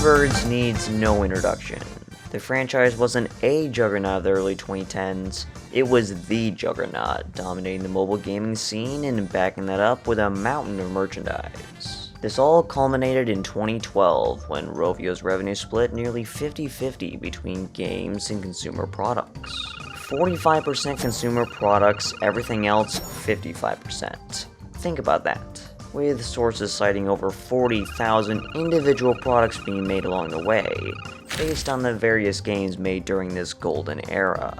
Birds needs no introduction. The franchise wasn't a juggernaut of the early 2010s, it was the juggernaut, dominating the mobile gaming scene and backing that up with a mountain of merchandise. This all culminated in 2012 when Rovio's revenue split nearly 50-50 between games and consumer products. 45% consumer products, everything else 55%. Think about that. With sources citing over 40,000 individual products being made along the way, based on the various games made during this golden era.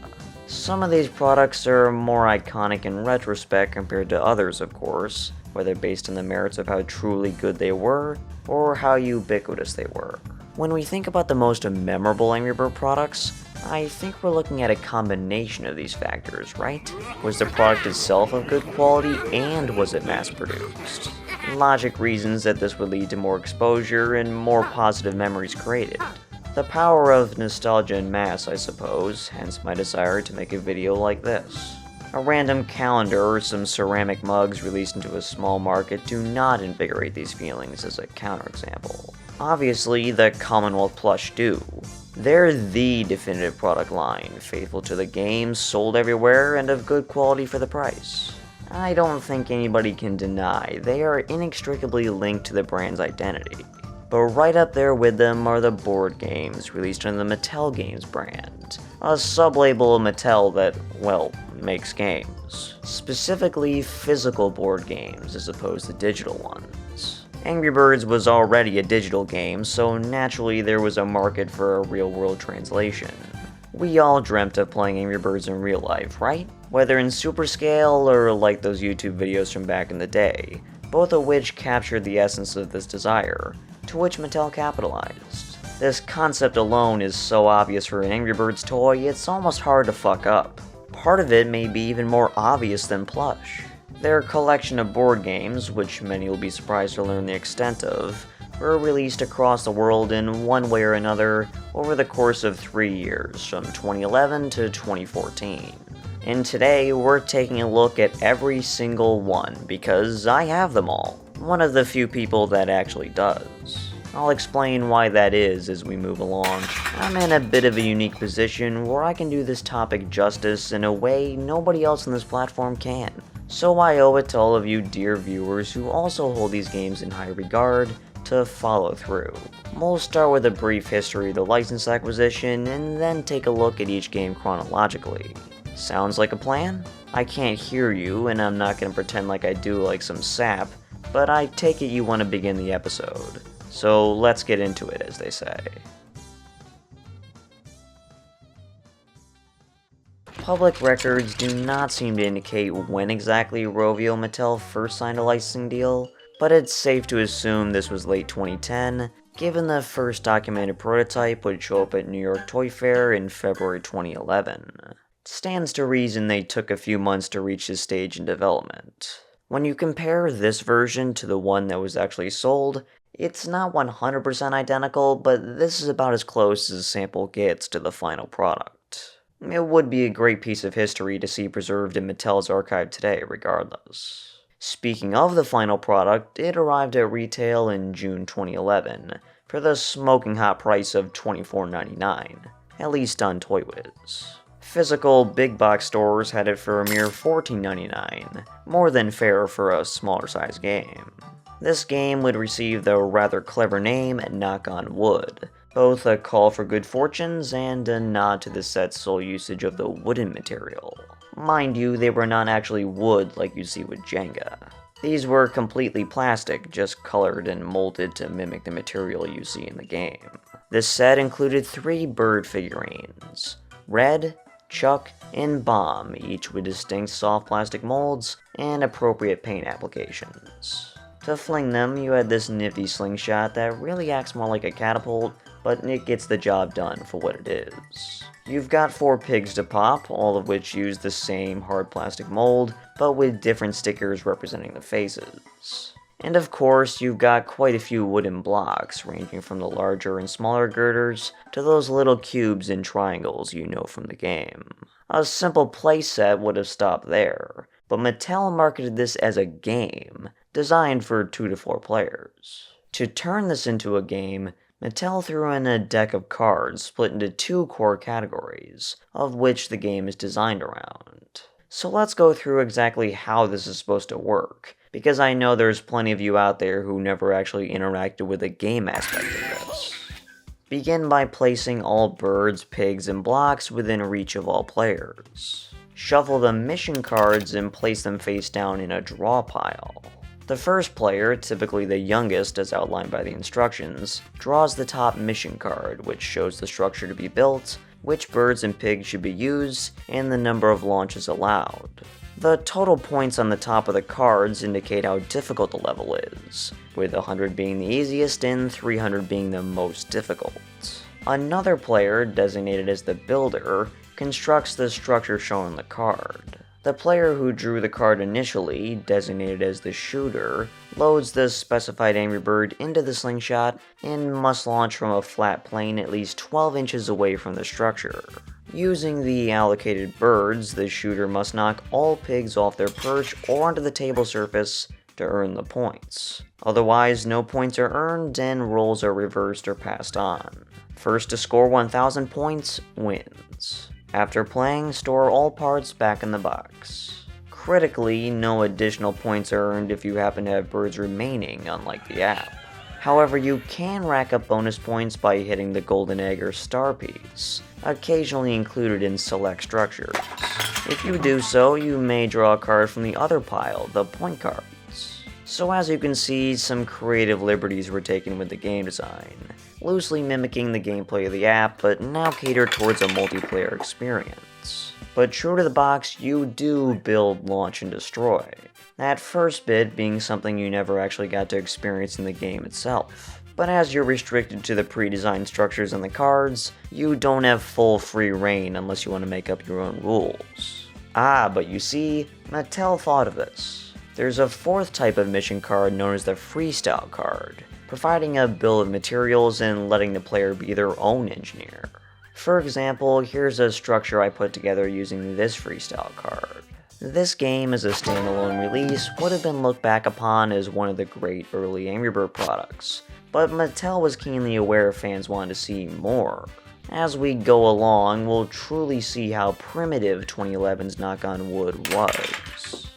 Some of these products are more iconic in retrospect compared to others, of course, whether based on the merits of how truly good they were, or how ubiquitous they were. When we think about the most memorable Angry Bird products, I think we're looking at a combination of these factors, right? Was the product itself of good quality, and was it mass-produced? Logic reasons that this would lead to more exposure and more positive memories created. The power of nostalgia en masse, I suppose, hence my desire to make a video like this. A random calendar or some ceramic mugs released into a small market do not invigorate these feelings as a counterexample. Obviously, the Commonwealth plush do. They're the definitive product line, faithful to the games, sold everywhere, and of good quality for the price. I don't think anybody can deny they are inextricably linked to the brand's identity. But right up there with them are the board games released under the Mattel Games brand, a sub-label of Mattel that, well, makes games. Specifically physical board games as opposed to digital ones. Angry Birds was already a digital game, so naturally there was a market for a real-world translation. We all dreamt of playing Angry Birds in real life, right? Whether in super scale or like those YouTube videos from back in the day, both of which captured the essence of this desire, to which Mattel capitalized. This concept alone is so obvious for an Angry Birds toy, it's almost hard to fuck up. Part of it may be even more obvious than plush. Their collection of board games, which many will be surprised to learn the extent of, were released across the world in one way or another over the course of 3 years, from 2011 to 2014. And today, we're taking a look at every single one, because I have them all. One of the few people that actually does. I'll explain why that is as we move along. I'm in a bit of a unique position where I can do this topic justice in a way nobody else on this platform can. So I owe it to all of you dear viewers who also hold these games in high regard to follow through. We'll start with a brief history of the license acquisition and then take a look at each game chronologically. Sounds like a plan? I can't hear you and I'm not gonna pretend like I do like some sap, but I take it you want to begin the episode. So let's get into it, as they say. Public records do not seem to indicate when exactly Rovio and Mattel first signed a licensing deal, but it's safe to assume this was late 2010, given the first documented prototype would show up at New York Toy Fair in February 2011. It stands to reason they took a few months to reach this stage in development. When you compare this version to the one that was actually sold, it's not 100% identical, but this is about as close as a sample gets to the final product. It would be a great piece of history to see preserved in Mattel's archive today, regardless. Speaking of the final product, it arrived at retail in June 2011, for the smoking hot price of $24.99, at least on ToyWiz. Physical big box stores had it for a mere $14.99, more than fair for a smaller size game. This game would receive the rather clever name Knock on Wood, both a call for good fortunes and a nod to the set's sole usage of the wooden material. Mind you, they were not actually wood like you see with Jenga. These were completely plastic, just colored and molded to mimic the material you see in the game. This set included 3 bird figurines, Red, Chuck, and Bomb, each with distinct soft plastic molds and appropriate paint applications. To fling them, you had this nifty slingshot that really acts more like a catapult, but it gets the job done for what it is. You've got 4 pigs to pop, all of which use the same hard plastic mold, but with different stickers representing the faces. And of course, you've got quite a few wooden blocks, ranging from the larger and smaller girders to those little cubes and triangles you know from the game. A simple playset would have stopped there, but Mattel marketed this as a game, designed for 2 to 4 players. To turn this into a game, Mattel threw in a deck of cards split into two core categories, of which the game is designed around. So let's go through exactly how this is supposed to work, because I know there's plenty of you out there who never actually interacted with the game aspect of this. Begin by placing all birds, pigs, and blocks within reach of all players. Shuffle the mission cards and place them face down in a draw pile. The first player, typically the youngest as outlined by the instructions, draws the top mission card, which shows the structure to be built, which birds and pigs should be used, and the number of launches allowed. The total points on the top of the cards indicate how difficult the level is, with 100 being the easiest and 300 being the most difficult. Another player, designated as the builder, constructs the structure shown on the card. The player who drew the card initially, designated as the shooter, loads the specified Angry Bird into the slingshot and must launch from a flat plane at least 12 inches away from the structure. Using the allocated birds, the shooter must knock all pigs off their perch or onto the table surface to earn the points. Otherwise, no points are earned and rolls are reversed or passed on. First to score 1,000 points wins. After playing, store all parts back in the box. Critically, no additional points are earned if you happen to have birds remaining, unlike the app. However, you can rack up bonus points by hitting the golden egg or star piece, occasionally included in select structures. If you do so, you may draw a card from the other pile, the point cards. So as you can see, some creative liberties were taken with the game design, loosely mimicking the gameplay of the app, but now catered towards a multiplayer experience. But true to the box, you do build, launch, and destroy. That first bit being something you never actually got to experience in the game itself. But as you're restricted to the pre-designed structures and the cards, you don't have full free reign unless you want to make up your own rules. But you see, Mattel thought of this. There's a fourth type of mission card known as the freestyle card, providing a bill of materials and letting the player be their own engineer. For example, here's a structure I put together using this freestyle card. This game as a standalone release would have been looked back upon as one of the great early Angry Bird products, but Mattel was keenly aware fans wanted to see more. As we go along, we'll truly see how primitive 2011's Knock on Wood was.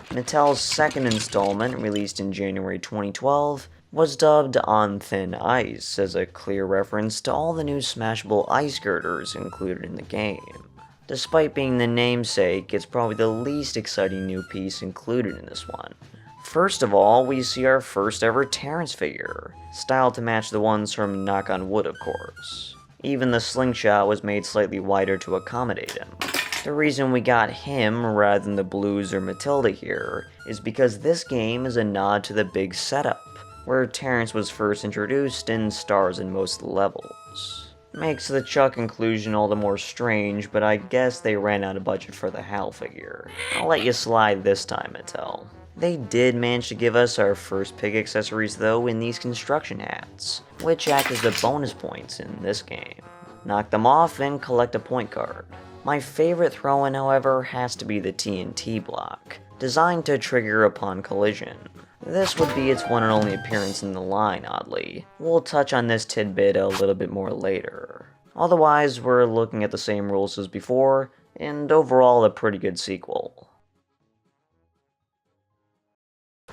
Mattel's second installment, released in January 2012, was dubbed On Thin Ice as a clear reference to all the new smashable ice girders included in the game. Despite being the namesake, it's probably the least exciting new piece included in this one. First of all, we see our first ever Terrence figure, styled to match the ones from Knock on Wood, of course. Even the slingshot was made slightly wider to accommodate him. The reason we got him rather than the Blues or Matilda here is because this game is a nod to the big setup, where Terrence was first introduced and stars in most levels. Makes the Chuck inclusion all the more strange, but I guess they ran out of budget for the Hal figure. I'll let you slide this time, Mattel. They did manage to give us our first pig accessories though in these construction hats, which act as the bonus points in this game. Knock them off and collect a point card. My favorite throw-in, however, has to be the TNT block, designed to trigger upon collision. This would be its one and only appearance in the line, oddly. We'll touch on this tidbit a little bit more later. Otherwise, we're looking at the same rules as before, and overall a pretty good sequel.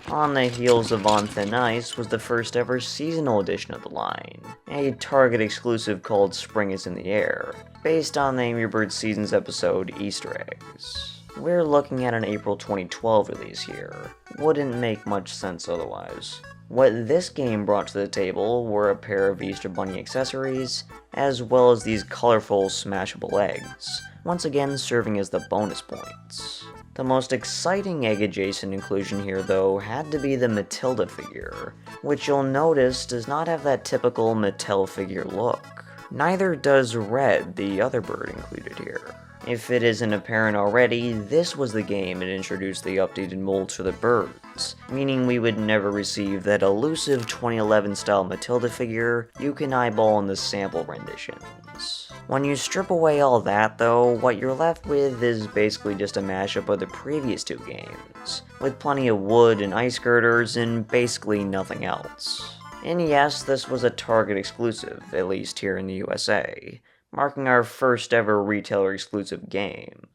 On the heels of On Thin Ice was the first ever seasonal edition of the line, a Target exclusive called Spring is in the Air, based on the Angry Birds Seasons episode Easter Eggs. We're looking at an April 2012 release here. Wouldn't make much sense otherwise. What this game brought to the table were a pair of Easter Bunny accessories, as well as these colorful smashable eggs, once again serving as the bonus points. The most exciting egg-adjacent inclusion here, though, had to be the Matilda figure, which you'll notice does not have that typical Mattel figure look. Neither does Red, the other bird included here. If it isn't apparent already, this was the game that introduced the updated molds for the birds, meaning we would never receive that elusive 2011 style Matilda figure you can eyeball in the sample renditions. When you strip away all that though, what you're left with is basically just a mashup of the previous two games, with plenty of wood and ice girders and basically nothing else. And yes, this was a Target exclusive, at least here in the USA, marking our first ever retailer exclusive game.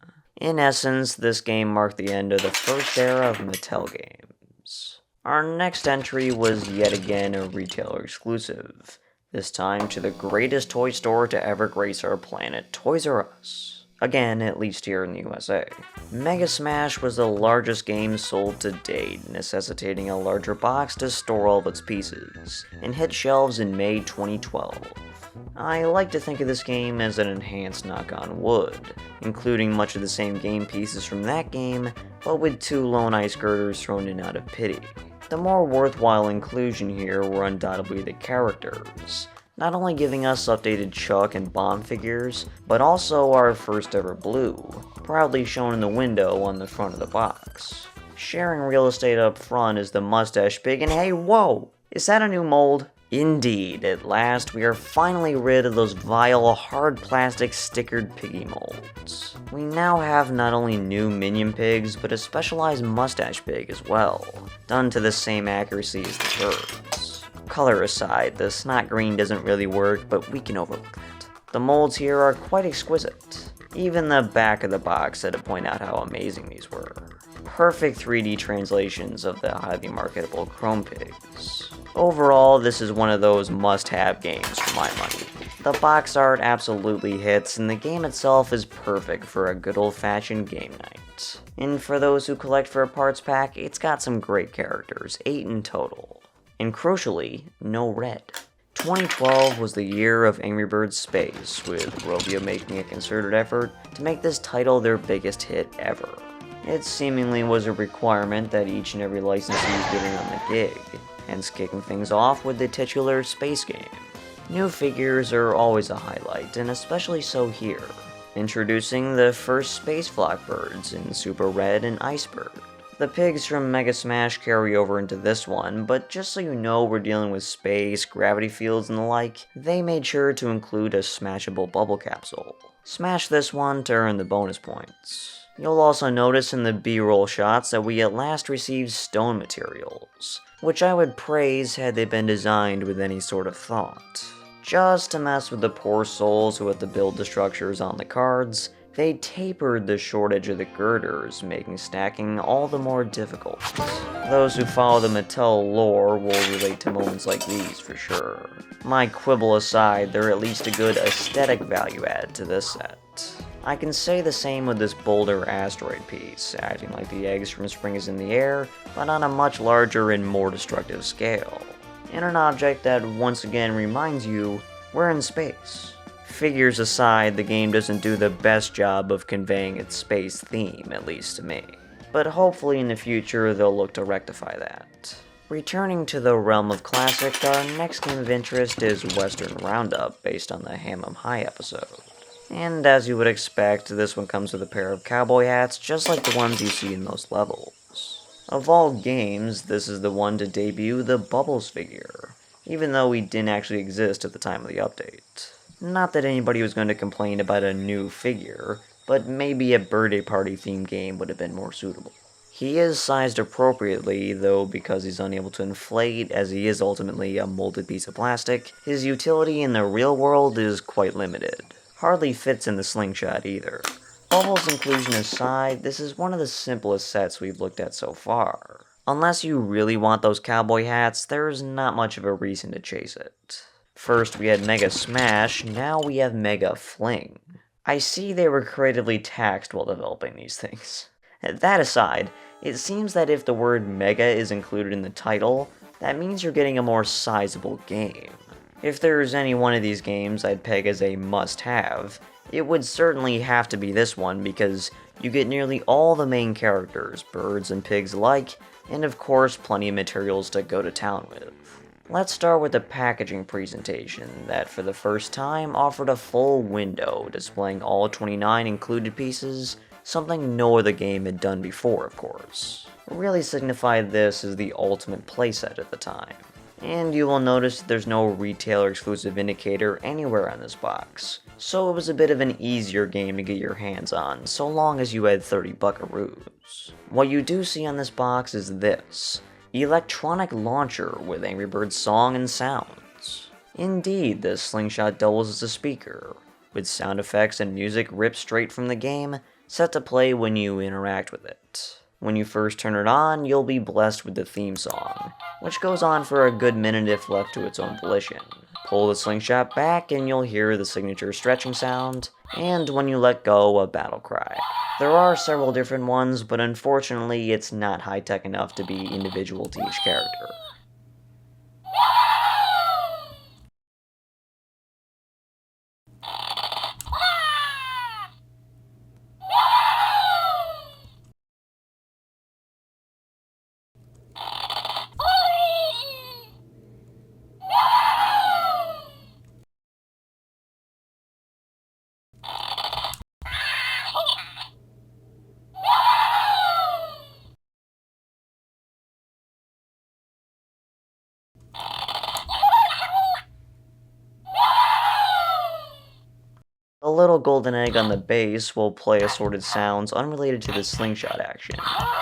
In essence, this game marked the end of the first era of Mattel games. Our next entry was yet again a retailer exclusive, this time to the greatest toy store to ever grace our planet, Toys R Us. Again, at least here in the USA. Mega Smash was the largest game sold to date, necessitating a larger box to store all of its pieces, and hit shelves in May 2012. I like to think of this game as an enhanced knock-on wood, including much of the same game pieces from that game, but with 2 lone ice girders thrown in out of pity. The more worthwhile inclusion here were undoubtedly the characters, not only giving us updated Chuck and Bomb figures, but also our first ever Blue, proudly shown in the window on the front of the box. Sharing real estate up front is the Mustache Pig, and hey, whoa! Is that a new mold? Indeed, at last we are finally rid of those vile, hard plastic stickered piggy molds. We now have not only new Minion Pigs, but a specialized Mustache Pig as well, done to the same accuracy as the birds. Color aside, the snot green doesn't really work, but we can overlook that. The molds here are quite exquisite. Even the back of the box had to point out how amazing these were. Perfect 3D translations of the highly marketable Chrome Pigs. Overall, this is one of those must-have games for my money. The box art absolutely hits, and the game itself is perfect for a good old-fashioned game night. And for those who collect for a parts pack, it's got some great characters, 8 in total. And crucially, no red. 2012 was the year of Angry Birds Space, with Rovio making a concerted effort to make this title their biggest hit ever. It seemingly was a requirement that each and every licensee get in on the gig, hence kicking things off with the titular Space game. New figures are always a highlight, and especially so here. Introducing the first Space Flock birds in Super Red and Icebird. The pigs from Mega Smash carry over into this one, but just so you know we're dealing with space, gravity fields, and the like, they made sure to include a smashable bubble capsule. Smash this one to earn the bonus points. You'll also notice in the B-roll shots that we at last received stone materials, which I would praise had they been designed with any sort of thought. Just to mess with the poor souls who had to build the structures on the cards, they tapered the short edge of the girders, making stacking all the more difficult. Those who follow the Mattel lore will relate to moments like these for sure. My quibble aside, they're at least a good aesthetic value add to this set. I can say the same with this Boulder asteroid piece, acting like the eggs from Spring is in the air, but on a much larger and more destructive scale. And an object that once again reminds you, we're in space. Figures aside, the game doesn't do the best job of conveying its space theme, at least to me. But hopefully in the future they'll look to rectify that. Returning to the realm of classic, our next game of interest is Western Roundup, based on the Ham-O-Ween episode. And as you would expect, this one comes with a pair of cowboy hats, just like the ones you see in most levels. Of all games, this is the one to debut the Bubbles figure, even though he didn't actually exist at the time of the update. Not that anybody was going to complain about a new figure, but maybe a birthday party themed game would have been more suitable. He is sized appropriately, though because he's unable to inflate as he is ultimately a molded piece of plastic, his utility in the real world is quite limited. Hardly fits in the slingshot either. Bubbles inclusion aside, this is one of the simplest sets we've looked at so far. Unless you really want those cowboy hats, there's not much of a reason to chase it. First we had Mega Smash, now we have Mega Fling. I see they were creatively taxed while developing these things. That aside, it seems that if the word Mega is included in the title, that means you're getting a more sizable game. If there's any one of these games I'd peg as a must-have, it would certainly have to be this one because you get nearly all the main characters, birds and pigs alike, and of course plenty of materials to go to town with. Let's start with the packaging presentation that for the first time offered a full window displaying all 29 included pieces, something no other game had done before, of course. It really signified this as the ultimate playset at the time. And you will notice there's no retailer exclusive indicator anywhere on this box, so it was a bit of an easier game to get your hands on, so long as you had 30 buckaroos. What you do see on this box is this: electronic launcher with Angry Birds song and sounds. Indeed, this slingshot doubles as a speaker, with sound effects and music ripped straight from the game, set to play when you interact with it. When you first turn it on, you'll be blessed with the theme song, which goes on for a good minute if left to its own volition. Pull the slingshot back and you'll hear the signature stretching sound, and when you let go, a battle cry. There are several different ones, but unfortunately it's not high-tech enough to be individual to each character. The little golden egg on the base will play assorted sounds unrelated to the slingshot action.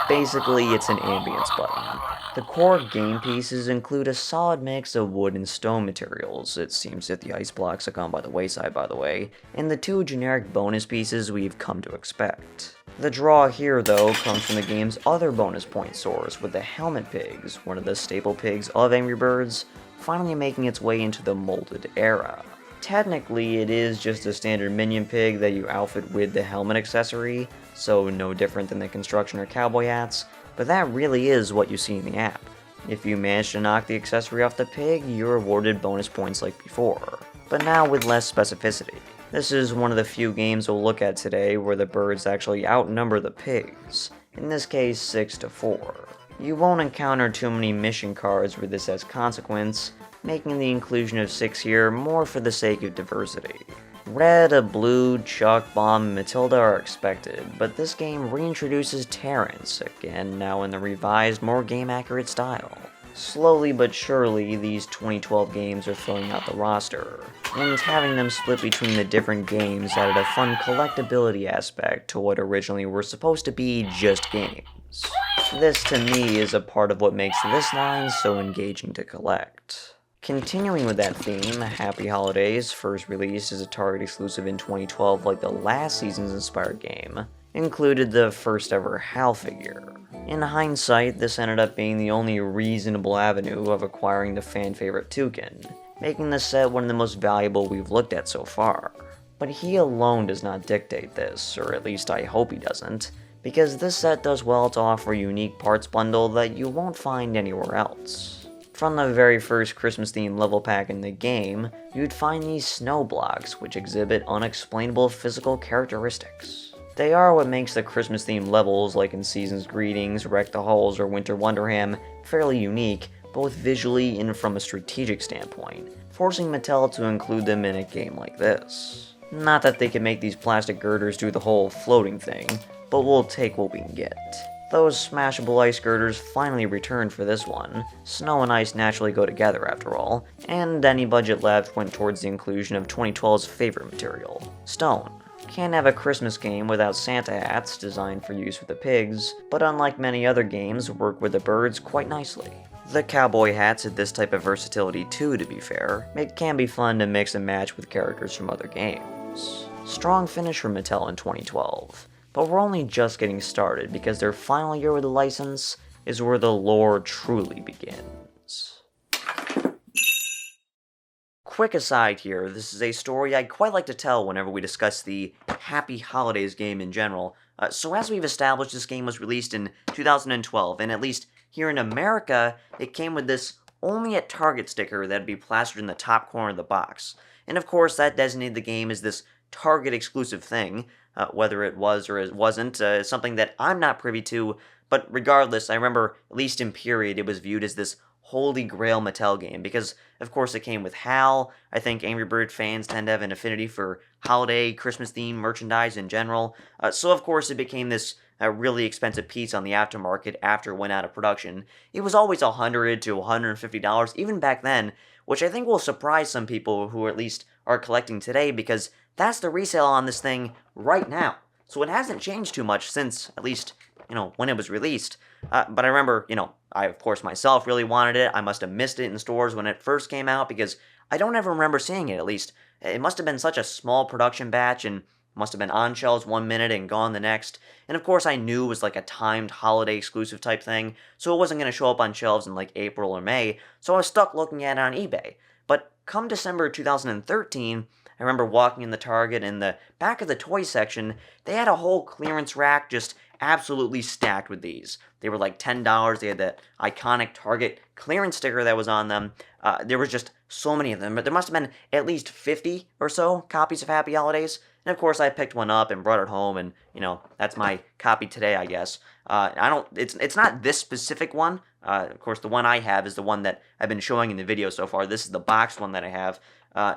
Basically, it's an ambience button. The core game pieces include a solid mix of wood and stone materials. It seems that the ice blocks have gone by the wayside, by the way, and the two generic bonus pieces we've come to expect. The draw here, though, comes from the game's other bonus point source, with the Helmet Pigs, one of the staple pigs of Angry Birds, finally making its way into the molded era. Technically, it is just a standard minion pig that you outfit with the helmet accessory, so no different than the construction or cowboy hats, but that really is what you see in the app. If you manage to knock the accessory off the pig, you're awarded bonus points like before, but now with less specificity. This is one of the few games we'll look at today where the birds actually outnumber the pigs, in this case 6 to 4. You won't encounter too many mission cards with this as consequence, making the inclusion of 6 here more for the sake of diversity. Red, a blue, Chuck, Bomb, and Matilda are expected, but this game reintroduces Terrence, again now in the revised, more game-accurate style. Slowly but surely, these 2012 games are filling out the roster, and having them split between the different games added a fun collectability aspect to what originally were supposed to be just games. This, to me, is a part of what makes this line so engaging to collect. Continuing with that theme, Happy Holidays, first released as a Target exclusive in 2012 like the last season's inspired game, included the first ever HAL figure. In hindsight, this ended up being the only reasonable avenue of acquiring the fan-favorite Toucan, making the set one of the most valuable we've looked at so far. But he alone does not dictate this, or at least I hope he doesn't, because this set does well to offer a unique parts bundle that you won't find anywhere else. From the very first Christmas-themed level pack in the game, you'd find these snow blocks, which exhibit unexplainable physical characteristics. They are what makes the Christmas-themed levels, like in Season's Greetings, Wreck the Halls, or Winter Wonderham, fairly unique, both visually and from a strategic standpoint, forcing Mattel to include them in a game like this. Not that they can make these plastic girders do the whole floating thing, but we'll take what we can get. Those smashable ice girders finally returned for this one. Snow and ice naturally go together after all, and any budget left went towards the inclusion of 2012's favorite material, stone. Can't have a Christmas game without Santa hats designed for use with the pigs, but unlike many other games, work with the birds quite nicely. The cowboy hats had this type of versatility too, to be fair. It can be fun to mix and match with characters from other games. Strong finish from Mattel in 2012. But we're only just getting started, because their final year with the license is where the lore truly begins. Quick aside here, this is a story I quite like to tell whenever we discuss the Happy Holidays game in general. So as we've established, this game was released in 2012, and at least here in America, it came with this only at Target sticker that'd be plastered in the top corner of the box. And of course, that designated the game as this Target exclusive thing. Whether it was or it wasn't, is something that I'm not privy to, but regardless, I remember, at least in period, it was viewed as this holy grail Mattel game, because of course it came with HAL. I think Angry Bird fans tend to have an affinity for holiday, Christmas-themed merchandise in general, so of course it became this really expensive piece on the aftermarket after it went out of production. It was always $100 to $150, even back then, which I think will surprise some people who at least are collecting today, because that's the resale on this thing right now. So it hasn't changed too much since, at least, when it was released. But I remember, I, of course, myself really wanted it. I must have missed it in stores when it first came out, because I don't ever remember seeing it, at least. It must have been such a small production batch, and must have been on shelves 1 minute and gone the next. And of course, I knew it was like a timed holiday exclusive type thing, so it wasn't going to show up on shelves in like April or May, so I was stuck looking at it on eBay. But come December 2013, I remember walking in the Target, in the back of the toy section, they had a whole clearance rack just absolutely stacked with these. They were like $10. They had that iconic Target clearance sticker that was on them. There was just so many of them, but there must have been at least 50 or so copies of Happy Holidays. And of course, I picked one up and brought it home, and that's my copy today, I guess. It's not this specific one. Of course, the one I have is the one that I've been showing in the video so far. This is the boxed one that I have.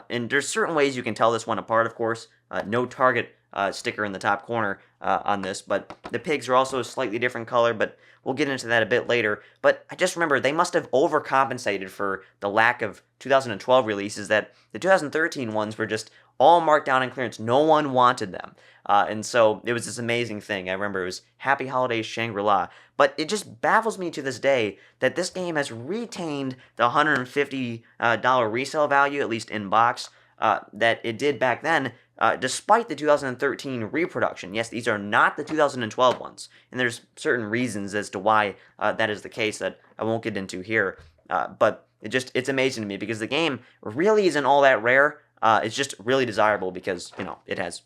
And there's certain ways you can tell this one apart, of course. No Target sticker in the top corner on this, but the pigs are also a slightly different color, but we'll get into that a bit later. But I just remember they must have overcompensated for the lack of 2012 releases, that the 2013 ones were just all marked down in clearance. No one wanted them. And so it was this amazing thing. I remember it was Happy Holidays Shangri-La. But it just baffles me to this day that this game has retained the $150 resale value, at least in box, that it did back then, despite the 2013 reproduction. Yes, these are not the 2012 ones, and there's certain reasons as to why that is the case that I won't get into here. But it's amazing to me, because the game really isn't all that rare. It's just really desirable because, it has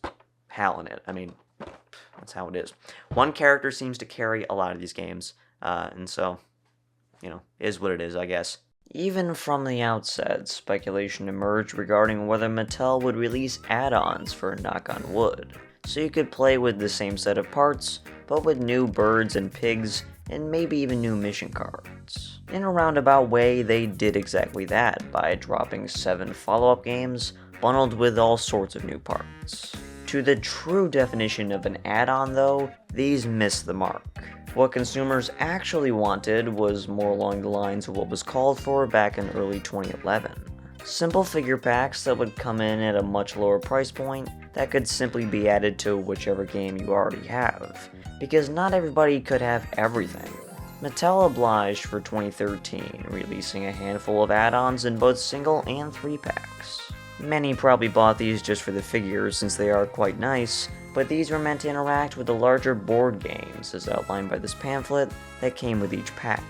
HAL in it. I mean, that's how it is. One character seems to carry a lot of these games, and so, is what it is, I guess. Even from the outset, speculation emerged regarding whether Mattel would release add-ons for Knock on Wood, so you could play with the same set of parts, but with new birds and pigs, and maybe even new mission cards. In a roundabout way, they did exactly that by dropping 7 follow-up games, bundled with all sorts of new parts. To the true definition of an add-on, though, these missed the mark. What consumers actually wanted was more along the lines of what was called for back in early 2011. Simple figure packs that would come in at a much lower price point that could simply be added to whichever game you already have, because not everybody could have everything. Mattel obliged for 2013, releasing a handful of add-ons in both single and 3-packs. Many probably bought these just for the figures since they are quite nice, but these were meant to interact with the larger board games as outlined by this pamphlet that came with each pack.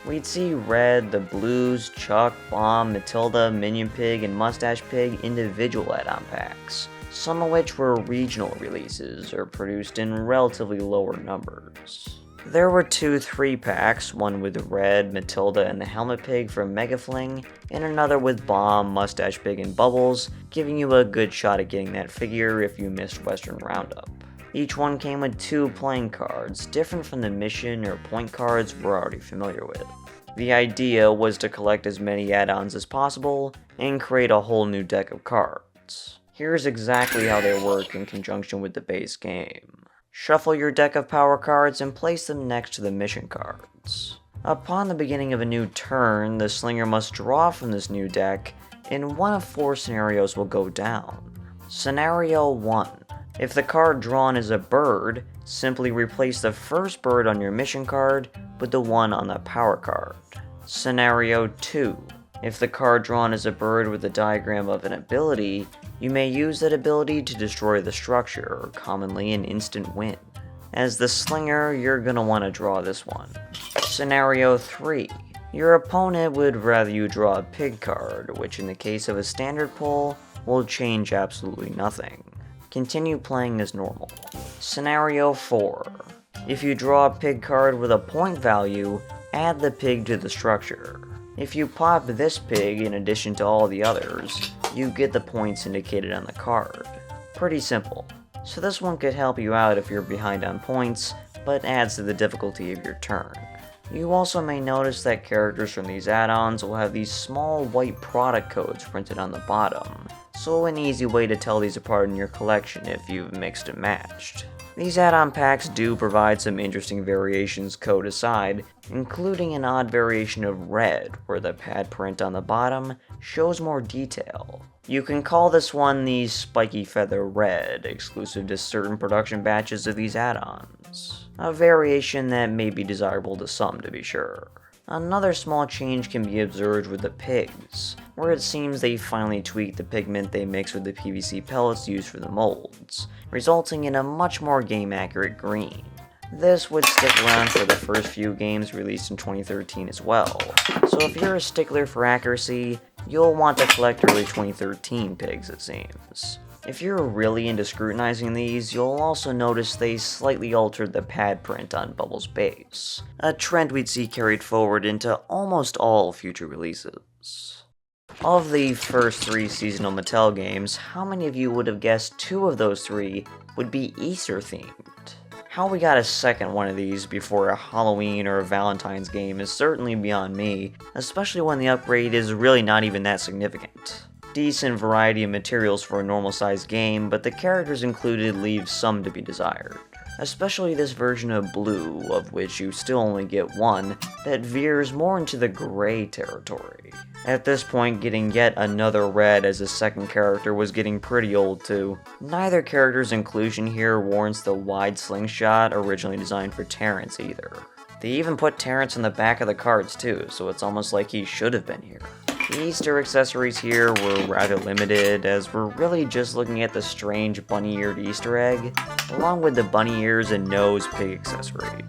We'd see Red, the Blues, Chuck, Bomb, Matilda, Minion Pig, and Mustache Pig individual add-on packs, some of which were regional releases or produced in relatively lower numbers. There were 2 3-packs, one with Red, Matilda, and the Helmet Pig from Mega Fling, and another with Bomb, Mustache Pig, and Bubbles, giving you a good shot at getting that figure if you missed Western Roundup. Each one came with 2 playing cards, different from the mission or point cards we're already familiar with. The idea was to collect as many add-ons as possible, and create a whole new deck of cards. Here's exactly how they work in conjunction with the base game. Shuffle your deck of power cards and place them next to the mission cards. Upon the beginning of a new turn, the slinger must draw from this new deck, and one of 4 scenarios will go down. Scenario 1. If the card drawn is a bird, simply replace the first bird on your mission card with the one on the power card. Scenario 2. If the card drawn is a bird with a diagram of an ability, you may use that ability to destroy the structure, commonly an instant win. As the slinger, you're gonna want to draw this one. Scenario 3. Your opponent would rather you draw a pig card, which in the case of a standard pull, will change absolutely nothing. Continue playing as normal. Scenario 4. If you draw a pig card with a point value, add the pig to the structure. If you pop this pig in addition to all the others, you get the points indicated on the card. Pretty simple. So this one could help you out if you're behind on points, but adds to the difficulty of your turn. You also may notice that characters from these add-ons will have these small white product codes printed on the bottom, so an easy way to tell these apart in your collection if you've mixed and matched. These add-on packs do provide some interesting variations code aside, including an odd variation of red, where the pad print on the bottom shows more detail. You can call this one the Spiky Feather Red, exclusive to certain production batches of these add-ons. A variation that may be desirable to some, to be sure. Another small change can be observed with the pigs, where it seems they finally tweaked the pigment they mix with the PVC pellets used for the molds, resulting in a much more game-accurate green. This would stick around for the first few games released in 2013 as well, so if you're a stickler for accuracy, you'll want to collect early 2013 pigs, it seems. If you're really into scrutinizing these, you'll also notice they slightly altered the pad print on Bubble's base, a trend we'd see carried forward into almost all future releases. Of the first 3 seasonal Mattel games, how many of you would have guessed 2 of those 3 would be Easter themed? How we got a second one of these before a Halloween or a Valentine's game is certainly beyond me, especially when the upgrade is really not even that significant. Decent variety of materials for a normal-sized game, but the characters included leave some to be desired. Especially this version of blue, of which you still only get one, that veers more into the gray territory. At this point, getting yet another red as a second character was getting pretty old too. Neither character's inclusion here warrants the wide slingshot originally designed for Terrence either. They even put Terrence in the back of the cards too, so it's almost like he should have been here. The Easter accessories here were rather limited, as we're really just looking at the strange bunny-eared Easter egg, along with the bunny ears and nose pig accessories.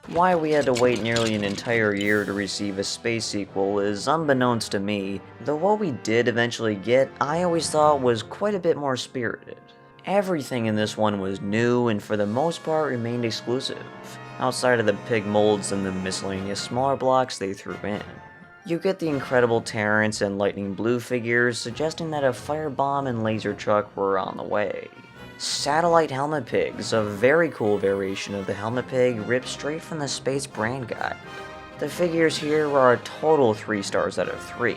Why we had to wait nearly an entire year to receive a space sequel is unbeknownst to me, though what we did eventually get I always thought was quite a bit more spirited. Everything in this one was new and for the most part remained exclusive, outside of the pig molds and the miscellaneous smaller blocks they threw in. You get the incredible Terrence and Lightning Blue figures, suggesting that a firebomb and laser truck were on the way. Satellite Helmet Pigs, a very cool variation of the Helmet Pig ripped straight from the Space brand guide. The figures here are a total 3 stars out of 3.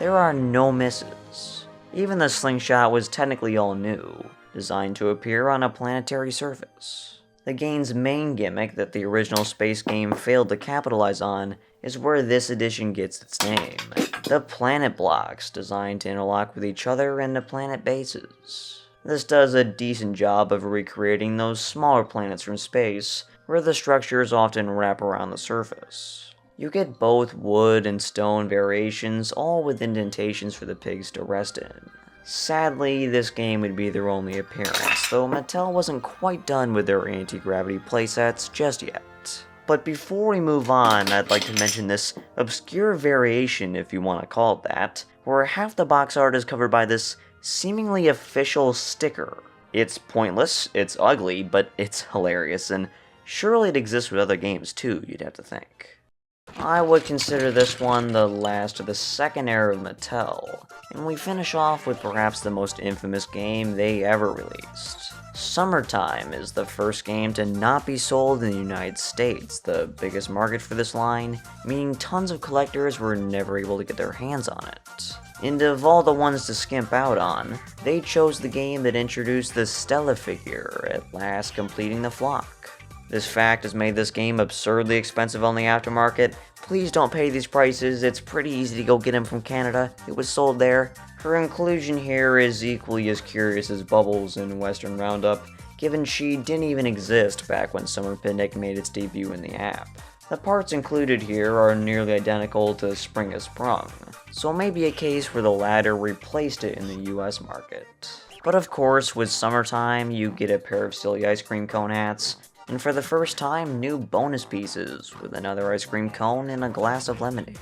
There are no misses. Even the slingshot was technically all new, designed to appear on a planetary surface. The game's main gimmick that the original Space game failed to capitalize on is where this edition gets its name. The planet blocks, designed to interlock with each other and the planet bases. This does a decent job of recreating those smaller planets from space, where the structures often wrap around the surface. You get both wood and stone variations, all with indentations for the pigs to rest in. Sadly, this game would be their only appearance, though Mattel wasn't quite done with their anti-gravity playsets just yet. But before we move on, I'd like to mention this obscure variation, if you want to call it that, where half the box art is covered by this seemingly official sticker. It's pointless, it's ugly, but it's hilarious, and surely it exists with other games too, you'd have to think. I would consider this one the last of the second era of Mattel, and we finish off with perhaps the most infamous game they ever released. Summertime is the first game to not be sold in the United States, the biggest market for this line, meaning tons of collectors were never able to get their hands on it. And of all the ones to skimp out on, they chose the game that introduced the Stella figure, at last completing the flock. This fact has made this game absurdly expensive on the aftermarket. Please don't pay these prices, it's pretty easy to go get them from Canada, it was sold there. Her inclusion here is equally as curious as Bubbles in Western Roundup, given she didn't even exist back when Summer Picnic made its debut in the app. The parts included here are nearly identical to Spring Has Sprung, so it may be a case where the latter replaced it in the US market. But of course, with Summertime, you get a pair of silly ice cream cone hats, and for the first time, new bonus pieces with another ice cream cone and a glass of lemonade.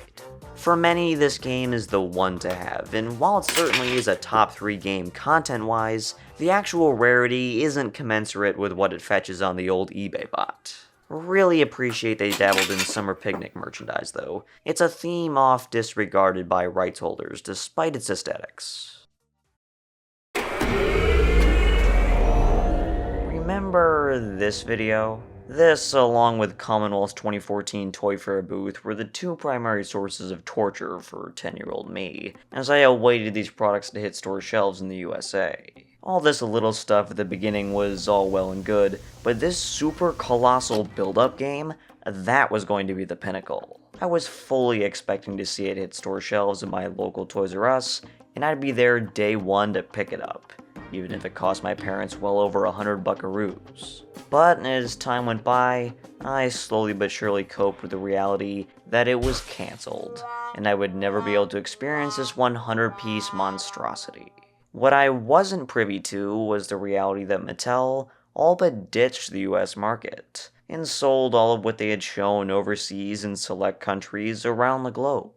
For many, this game is the one to have, and while it certainly is a top 3 game content-wise, the actual rarity isn't commensurate with what it fetches on the old eBay bot. Really appreciate they dabbled in Summer Picnic merchandise though. It's a theme oft disregarded by rights holders, despite its aesthetics. remember this video? This, along with Commonwealth's 2014 Toy Fair booth, were the two primary sources of torture for 10-year-old me, as I awaited these products to hit store shelves in the USA. All this little stuff at the beginning was all well and good, but this super colossal build-up game, that was going to be the pinnacle. I was fully expecting to see it hit store shelves in my local Toys R Us, and I'd be there day one to pick it up, even if it cost my parents well over 100 buckaroos. But as time went by, I slowly but surely coped with the reality that it was cancelled, and I would never be able to experience this 100-piece monstrosity. What I wasn't privy to was the reality that Mattel all but ditched the US market, and sold all of what they had shown overseas in select countries around the globe.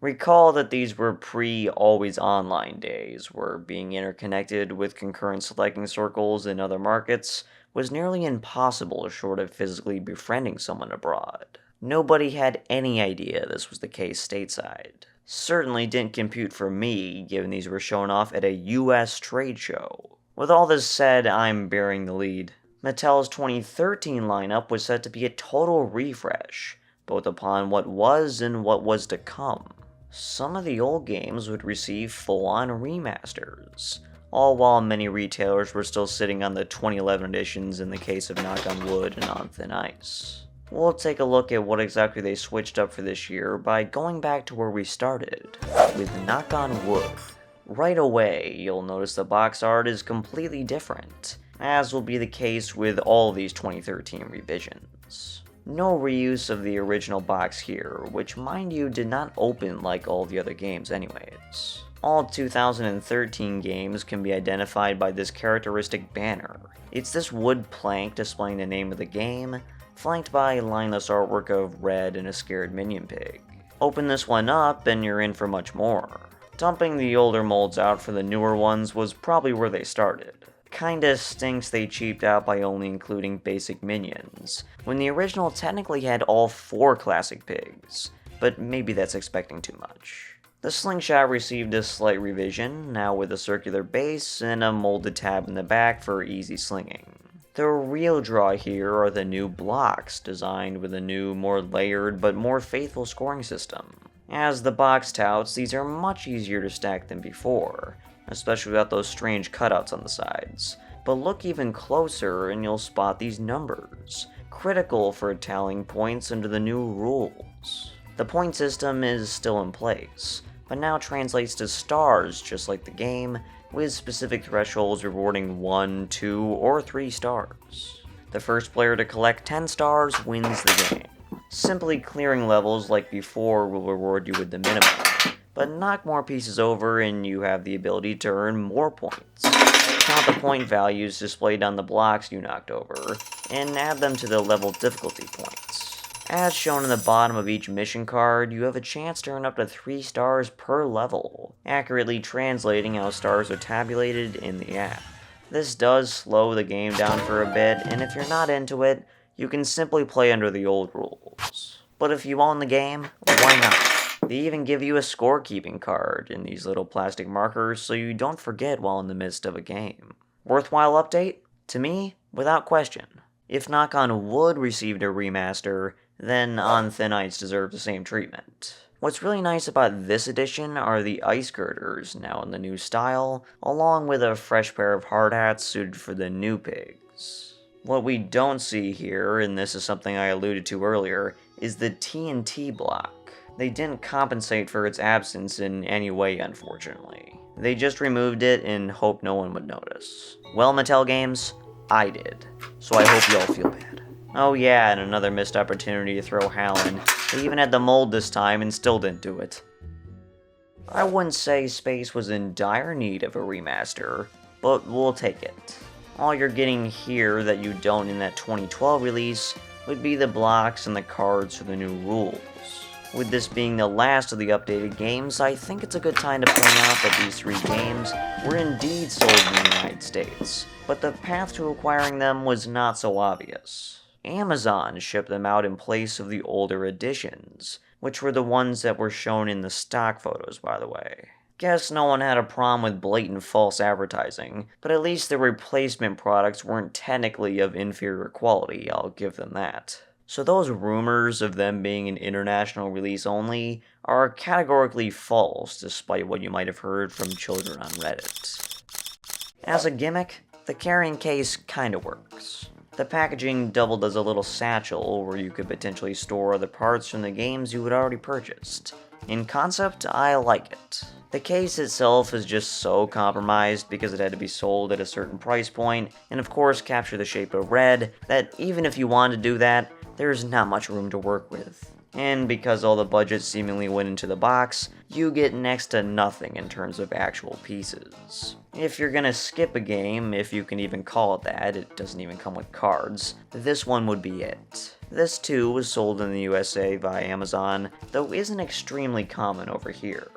Recall that these were pre-always online days, where being interconnected with concurrent selecting circles in other markets was nearly impossible short of physically befriending someone abroad. Nobody had any idea this was the case stateside. Certainly didn't compute for me, given these were shown off at a US trade show. With all this said, I'm bearing the lead. Mattel's 2013 lineup was set to be a total refresh, both upon what was and what was to come. Some of the old games would receive full-on remasters, all while many retailers were still sitting on the 2011 editions in the case of Knock on Wood and On Thin Ice. We'll take a look at what exactly they switched up for this year by going back to where we started, with Knock on Wood. Right away, you'll notice the box art is completely different, as will be the case with all these 2013 revisions. No reuse of the original box here, which mind you did not open like all the other games anyways. All 2013 games can be identified by this characteristic banner. It's this wood plank displaying the name of the game, flanked by lineless artwork of Red and a scared minion pig. Open this one up and you're in for much more. Dumping the older molds out for the newer ones was probably where they started. Kinda stinks they cheaped out by only including basic minions, when the original technically had all 4 classic pigs, but maybe that's expecting too much. The slingshot received a slight revision, now with a circular base and a molded tab in the back for easy slinging. The real draw here are the new blocks, designed with a new, more layered but more faithful scoring system. As the box touts, these are much easier to stack than before, especially without those strange cutouts on the sides. But look even closer and you'll spot these numbers, critical for tallying points under the new rules. The point system is still in place, but now translates to stars just like the game, with specific thresholds rewarding 1, 2, or 3 stars. The first player to collect 10 stars wins the game. Simply clearing levels like before will reward you with the minimum, but knock more pieces over and you have the ability to earn more points. Count the point values displayed on the blocks you knocked over, and add them to the level difficulty points. As shown in the bottom of each mission card, you have a chance to earn up to 3 stars per level, accurately translating how stars are tabulated in the app. This does slow the game down for a bit, and if you're not into it, you can simply play under the old rules. But if you own the game, why not? They even give you a scorekeeping card in these little plastic markers so you don't forget while in the midst of a game. Worthwhile update? To me, without question. If Knock on Wood received a remaster, then On Thin Ice deserves the same treatment. What's really nice about this edition are the ice girders, now in the new style, along with a fresh pair of hard hats suited for the new pigs. What we don't see here, and this is something I alluded to earlier, is the TNT block. They didn't compensate for its absence in any way, unfortunately. They just removed it and hoped no one would notice. Well, Mattel Games, I did. So I hope you all feel bad. Oh yeah, and another missed opportunity to throw Hal in. They even had the mold this time and still didn't do it. I wouldn't say Space was in dire need of a remaster, but we'll take it. All you're getting here that you don't in that 2012 release would be the blocks and the cards for the new rules. With this being the last of the updated games, I think it's a good time to point out that these 3 games were indeed sold in the United States, but the path to acquiring them was not so obvious. Amazon shipped them out in place of the older editions, which were the ones that were shown in the stock photos, by the way. Guess no one had a problem with blatant false advertising, but at least the replacement products weren't technically of inferior quality, I'll give them that. So those rumors of them being an international release only are categorically false, despite what you might have heard from children on Reddit. As a gimmick, the carrying case kinda works. The packaging doubled as a little satchel where you could potentially store other parts from the games you had already purchased. In concept, I like it. The case itself is just so compromised because it had to be sold at a certain price point, and of course capture the shape of red, that even if you wanted to do that, there's not much room to work with. And because all the budget seemingly went into the box, you get next to nothing in terms of actual pieces. If you're gonna skip a game, if you can even call it that, it doesn't even come with cards, this one would be it. This too was sold in the USA via Amazon, though isn't extremely common over here.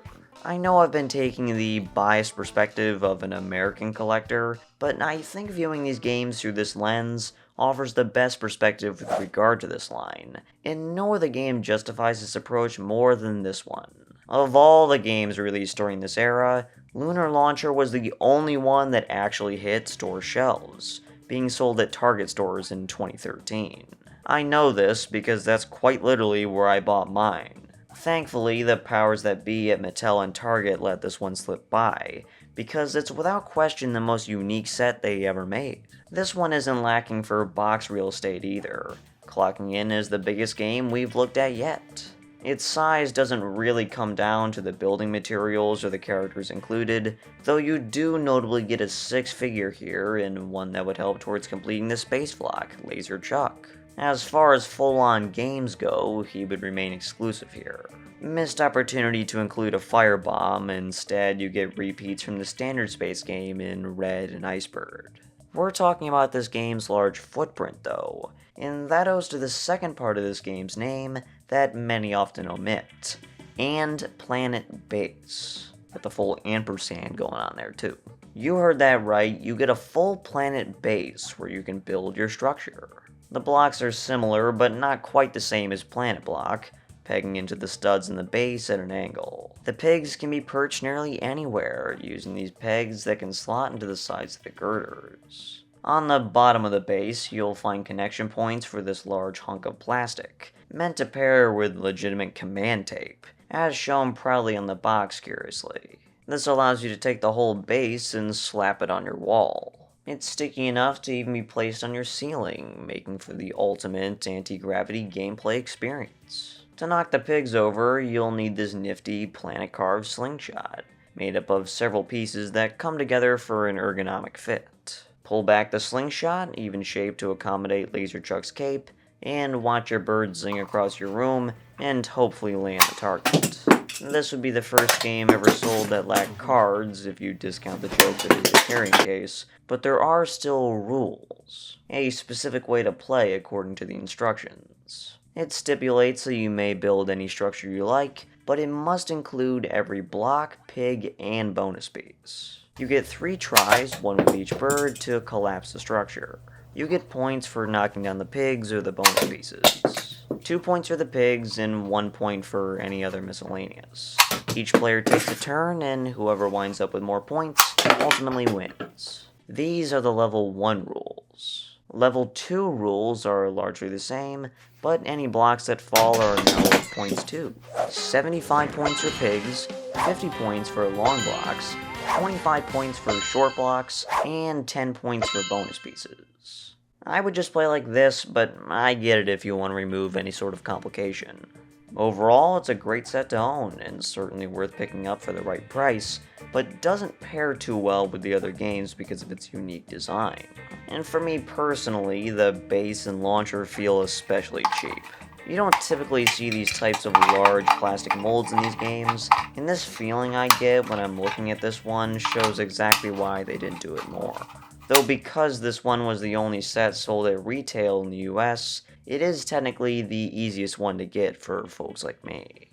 I know I've been taking the biased perspective of an American collector, but I think viewing these games through this lens offers the best perspective with regard to this line, and no other game justifies this approach more than this one. Of all the games released during this era, Lunar Launcher was the only one that actually hit store shelves, being sold at Target stores in 2013. I know this because that's quite literally where I bought mine. Thankfully, the powers that be at Mattel and Target let this one slip by, because it's without question the most unique set they ever made. This one isn't lacking for box real estate either, clocking in as the biggest game we've looked at yet. Its size doesn't really come down to the building materials or the characters included, though you do notably get a 6-figure here, and one that would help towards completing the space flock, Laser Chuck. As far as full-on games go, he would remain exclusive here. Missed opportunity to include a firebomb, instead you get repeats from the standard space game in Red and Icebird. We're talking about this game's large footprint though, and that owes to the second part of this game's name that many often omit, and Planet Base, with the full ampersand going on there too. You heard that right, you get a full planet base where you can build your structure. The blocks are similar, but not quite the same as Planet Block, pegging into the studs in the base at an angle. The pigs can be perched nearly anywhere, using these pegs that can slot into the sides of the girders. On the bottom of the base, you'll find connection points for this large hunk of plastic, meant to pair with legitimate command tape, as shown proudly on the box curiously. This allows you to take the whole base and slap it on your wall. It's sticky enough to even be placed on your ceiling, making for the ultimate anti-gravity gameplay experience. To knock the pigs over, you'll need this nifty planet-carved slingshot, made up of several pieces that come together for an ergonomic fit. Pull back the slingshot, even shaped to accommodate Laser Chuck's cape, and watch your bird zing across your room and hopefully land the target. This would be the first game ever sold that lacked cards, if you discount the joke that it's a carrying case, but there are still rules. A specific way to play according to the instructions. It stipulates that you may build any structure you like, but it must include every block, pig, and bonus piece. You get 3 tries, one with each bird, to collapse the structure. You get points for knocking down the pigs or the bonus pieces. 2 points for the pigs, and 1 point for any other miscellaneous. Each player takes a turn, and whoever winds up with more points ultimately wins. These are the level 1 rules. Level 2 rules are largely the same, but any blocks that fall are now worth points too. 75 points for pigs, 50 points for long blocks, 25 points for short blocks, and 10 points for bonus pieces. I would just play like this, but I get it if you want to remove any sort of complication. Overall, it's a great set to own, and certainly worth picking up for the right price, but doesn't pair too well with the other games because of its unique design. And for me personally, the base and launcher feel especially cheap. You don't typically see these types of large plastic molds in these games, and this feeling I get when I'm looking at this one shows exactly why they didn't do it more. Though because this one was the only set sold at retail in the US, it is technically the easiest one to get for folks like me.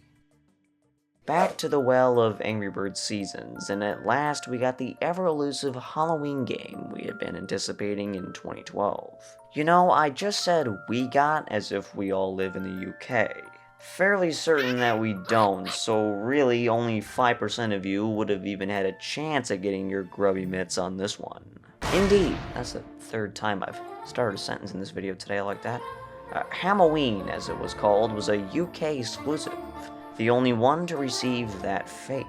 Back to the well of Angry Birds seasons, and at last we got the ever-elusive Halloween game we had been anticipating in 2012. You know, I just said we got as if we all live in the UK. Fairly certain that we don't, so really only 5% of you would have even had a chance at getting your grubby mitts on this one. Indeed, that's the third time I've started a sentence in this video today, I like that. Ham-O-Ween, as it was called, was a UK exclusive, the only one to receive that fate,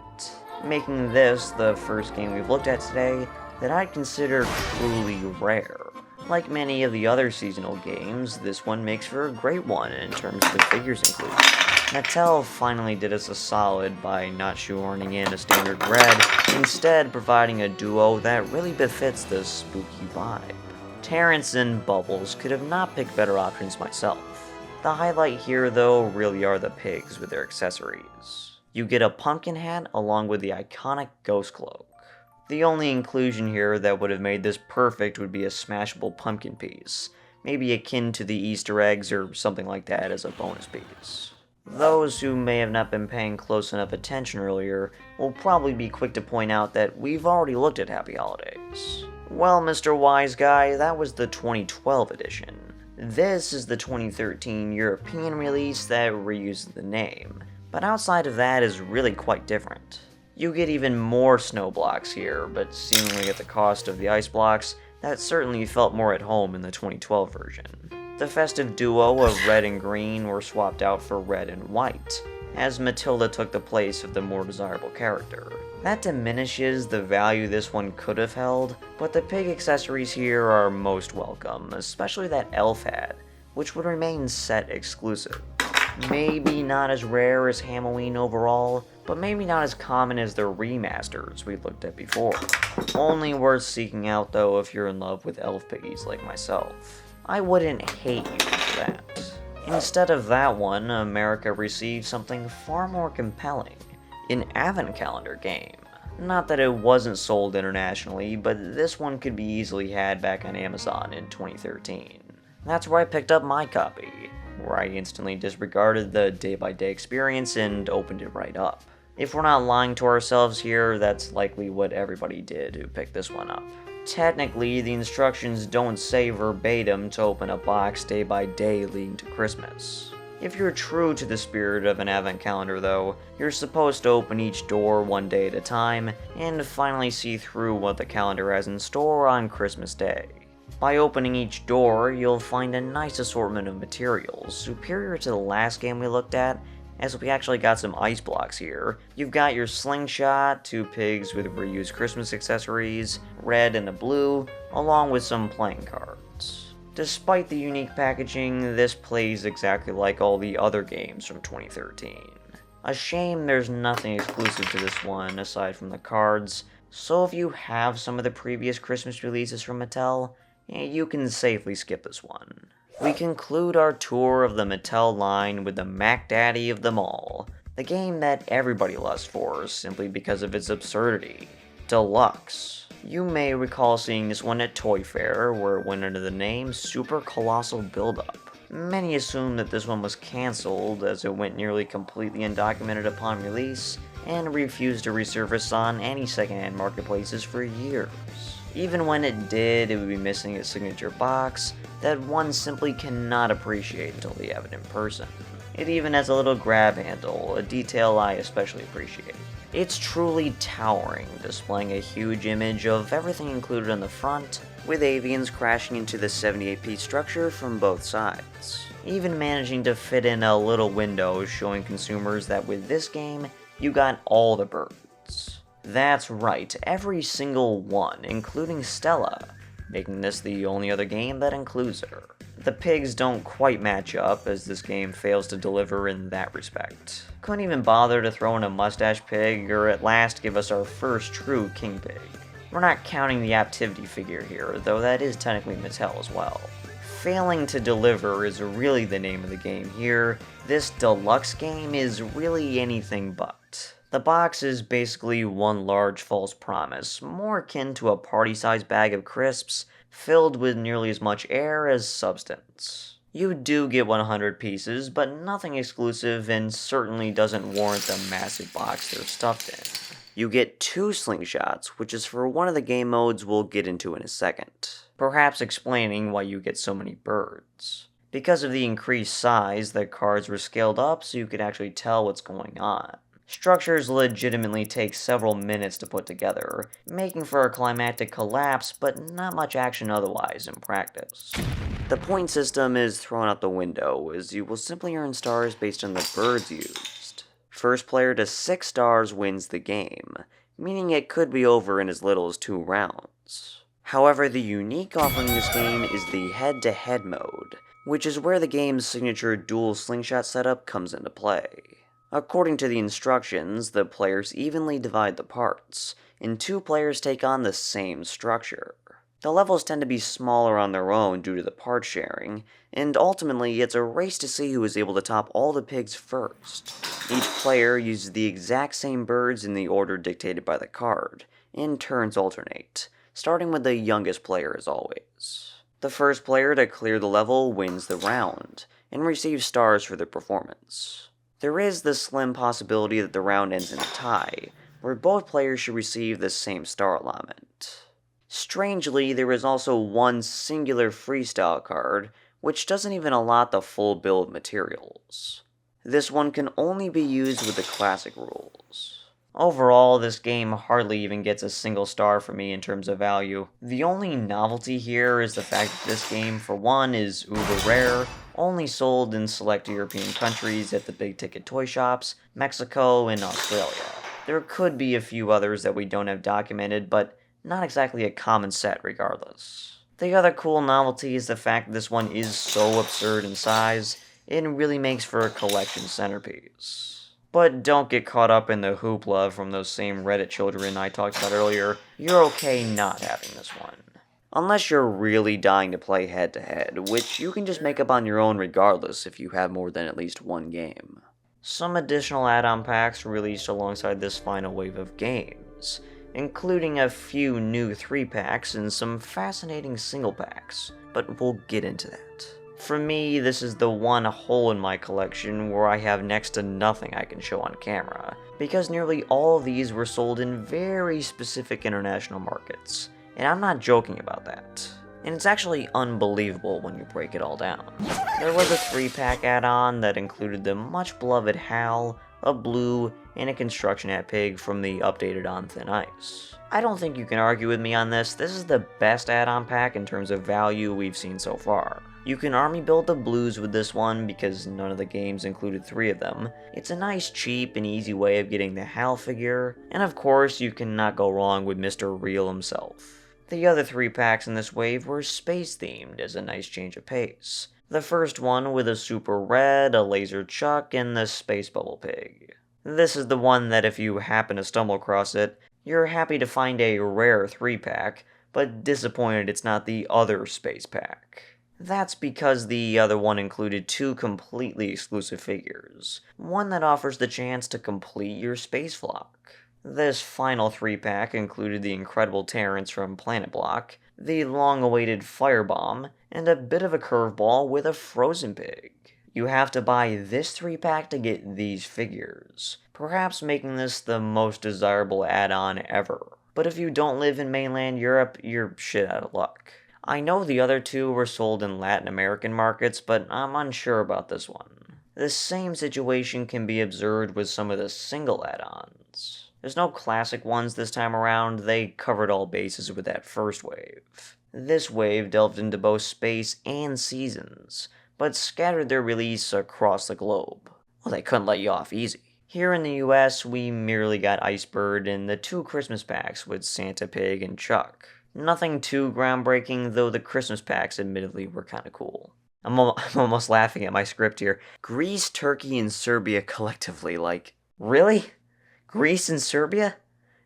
making this the first game we've looked at today that I'd consider truly rare. Like many of the other seasonal games, this one makes for a great one in terms of the figures included. Mattel finally did us a solid by not shoehorning in a standard red, instead providing a duo that really befits the spooky vibe. Terrence and Bubbles could have not picked better options myself. The highlight here though really are the pigs with their accessories. You get a pumpkin hat along with the iconic ghost cloak. The only inclusion here that would have made this perfect would be a smashable pumpkin piece, maybe akin to the Easter eggs or something like that as a bonus piece. Those who may have not been paying close enough attention earlier will probably be quick to point out that we've already looked at Happy Holidays. Well, Mr. Wise Guy, that was the 2012 edition. This is the 2013 European release that reuses the name, but outside of that is really quite different. You get even more snow blocks here, but seemingly at the cost of the ice blocks that certainly felt more at home in the 2012 version. The festive duo of red and green were swapped out for red and white, as Matilda took the place of the more desirable character. That diminishes the value this one could have held, but the pig accessories here are most welcome, especially that elf hat, which would remain set exclusive. Maybe not as rare as Ham-O-Ween overall, but maybe not as common as the remasters we looked at before. Only worth seeking out though if you're in love with elf piggies like myself. I wouldn't hate you for that. Instead of that one, America received something far more compelling. An advent calendar game. Not that it wasn't sold internationally, but this one could be easily had back on Amazon in 2013. That's where I picked up my copy, where I instantly disregarded the day-by-day experience and opened it right up. If we're not lying to ourselves here, that's likely what everybody did who picked this one up. Technically, the instructions don't say verbatim to open a box day by day leading to Christmas. If you're true to the spirit of an advent calendar though, you're supposed to open each door one day at a time, and finally see through what the calendar has in store on Christmas Day. By opening each door, you'll find a nice assortment of materials, superior to the last game we looked at, as we actually got some ice blocks here. You've got your slingshot, 2 pigs with reused Christmas accessories, red and a blue, along with some playing cards. Despite the unique packaging, this plays exactly like all the other games from 2013. A shame there's nothing exclusive to this one aside from the cards, so if you have some of the previous Christmas releases from Mattel, you can safely skip this one. We conclude our tour of the Mattel line with the Mac Daddy of them all, the game that everybody lusts for simply because of its absurdity, Deluxe. You may recall seeing this one at Toy Fair, where it went under the name Super Colossal Build-Up. Many assume that this one was cancelled, as it went nearly completely undocumented upon release, and refused to resurface on any secondhand marketplaces for years. Even when it did, it would be missing its signature box that one simply cannot appreciate until they have it in person. It even has a little grab handle, a detail I especially appreciate. It's truly towering, displaying a huge image of everything included on the front, with avians crashing into the 78-piece structure from both sides. Even managing to fit in a little window showing consumers that with this game, you got all the birds. That's right, every single one, including Stella, making this the only other game that includes her. The pigs don't quite match up, as this game fails to deliver in that respect. Couldn't even bother to throw in a mustache pig, or at last give us our first true king pig. We're not counting the Aptivity figure here, though that is technically Mattel as well. Failing to deliver is really the name of the game here. This Deluxe game is really anything but. The box is basically one large false promise, more akin to a party-sized bag of crisps, filled with nearly as much air as substance. You do get 100 pieces, but nothing exclusive and certainly doesn't warrant the massive box they're stuffed in. You get 2 slingshots, which is for one of the game modes we'll get into in a second, perhaps explaining why you get so many birds. Because of the increased size, the cards were scaled up so you could actually tell what's going on. Structures legitimately take several minutes to put together, making for a climactic collapse, but not much action otherwise in practice. The point system is thrown out the window, as you will simply earn stars based on the birds used. First player to 6 stars wins the game, meaning it could be over in as little as 2 rounds. However, the unique offering in this game is the head-to-head mode, which is where the game's signature dual slingshot setup comes into play. According to the instructions, the players evenly divide the parts, and 2 players take on the same structure. The levels tend to be smaller on their own due to the part sharing, and ultimately it's a race to see who is able to top all the pigs first. Each player uses the exact same birds in the order dictated by the card, and turns alternate, starting with the youngest player as always. The first player to clear the level wins the round, and receives stars for their performance. There is the slim possibility that the round ends in a tie, where both players should receive the same star allotment. Strangely, there is also one singular freestyle card, which doesn't even allot the full bill of materials. This one can only be used with the classic rules. Overall, this game hardly even gets a single star for me in terms of value. The only novelty here is the fact that this game, for one, is uber rare, only sold in select European countries at the big ticket toy shops, Mexico, and Australia. There could be a few others that we don't have documented, but not exactly a common set regardless. The other cool novelty is the fact that this one is so absurd in size, it really makes for a collection centerpiece. But don't get caught up in the hoopla from those same Reddit children I talked about earlier. You're okay not having this one. Unless you're really dying to play head-to-head, which you can just make up on your own regardless if you have more than at least one game. Some additional add-on packs were released alongside this final wave of games, including a few new 3-packs and some fascinating single packs, but we'll get into that. For me, this is the one hole in my collection where I have next to nothing I can show on camera, because nearly all of these were sold in very specific international markets, and I'm not joking about that. And it's actually unbelievable when you break it all down. There was a 3-pack add-on that included the much beloved Hal, a Blue, and a Construction Hat Pig from the updated On Thin Ice. I don't think you can argue with me on this. This is the best add-on pack in terms of value we've seen so far. You can army build the Blues with this one because none of the games included 3 of them. It's a nice, cheap, and easy way of getting the Hal figure, and of course you cannot go wrong with Mr. Real himself. The other 3 packs in this wave were space-themed as a nice change of pace. The first one with a Super Red, a Laser Chuck, and the Space Bubble Pig. This is the one that if you happen to stumble across it, you're happy to find a rare 3-pack, but disappointed it's not the other Space Pack. That's because the other one included 2 completely exclusive figures, one that offers the chance to complete your space flock. This final 3-pack included the incredible Terrence from Planet Block, the long-awaited Firebomb, and a bit of a curveball with a Frozen Pig. You have to buy this 3-pack to get these figures, perhaps making this the most desirable add-on ever. But if you don't live in mainland Europe, you're shit out of luck. I know the other 2 were sold in Latin American markets, but I'm unsure about this one. The same situation can be observed with some of the single add-ons. There's no classic ones this time around, they covered all bases with that first wave. This wave delved into both space and seasons, but scattered their release across the globe. Well, they couldn't let you off easy. Here in the US, we merely got Icebird and the 2 Christmas packs with Santa Pig and Chuck. Nothing too groundbreaking, though the Christmas packs admittedly were kinda cool. I'm almost laughing at my script here. Greece, Turkey, and Serbia collectively, like, really? Greece and Serbia?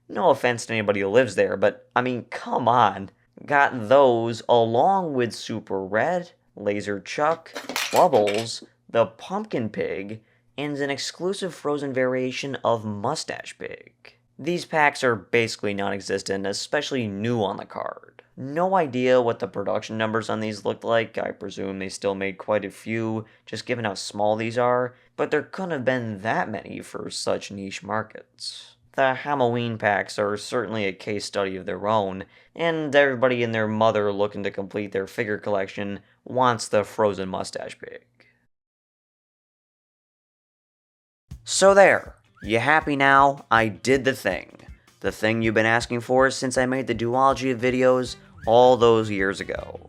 No offense to anybody who lives there, but, I mean, come on. Got those along with Super Red, Laser Chuck, Bubbles, the Pumpkin Pig, and an exclusive frozen variation of Mustache Pig. These packs are basically non-existent, especially new on the card. No idea what the production numbers on these looked like. I presume they still made quite a few, just given how small these are, but there couldn't have been that many for such niche markets. The Ham-O-Ween packs are certainly a case study of their own, and everybody and their mother looking to complete their figure collection wants the frozen mustache pig. So there, you happy now? I did the thing. The thing you've been asking for since I made the duology of videos all those years ago.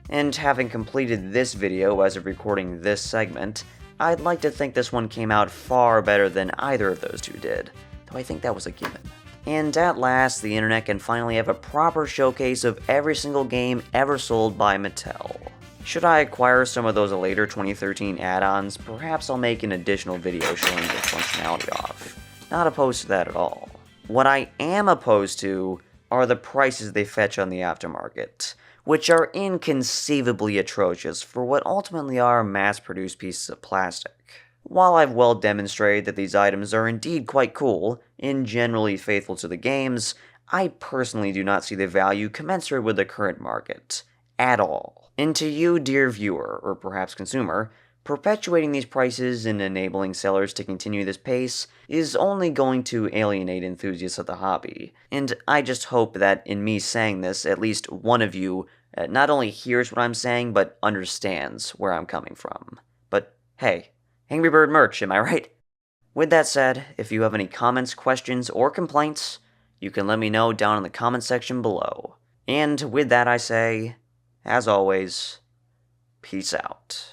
And having completed this video as of recording this segment, I'd like to think this one came out far better than either of those two did, though I think that was a given. And at last, the internet can finally have a proper showcase of every single game ever sold by Mattel. Should I acquire some of those later 2013 add-ons, perhaps I'll make an additional video showing the functionality off. Not opposed to that at all. What I am opposed to are the prices they fetch on the aftermarket, which are inconceivably atrocious for what ultimately are mass-produced pieces of plastic. While I've well demonstrated that these items are indeed quite cool, and generally faithful to the games, I personally do not see the value commensurate with the current market. At all. And to you, dear viewer, or perhaps consumer, perpetuating these prices and enabling sellers to continue this pace is only going to alienate enthusiasts of the hobby. And I just hope that in me saying this, at least one of you not only hears what I'm saying, but understands where I'm coming from. But hey, Angry Bird merch, am I right? With that said, if you have any comments, questions, or complaints, you can let me know down in the comment section below. And with that I say, as always, peace out.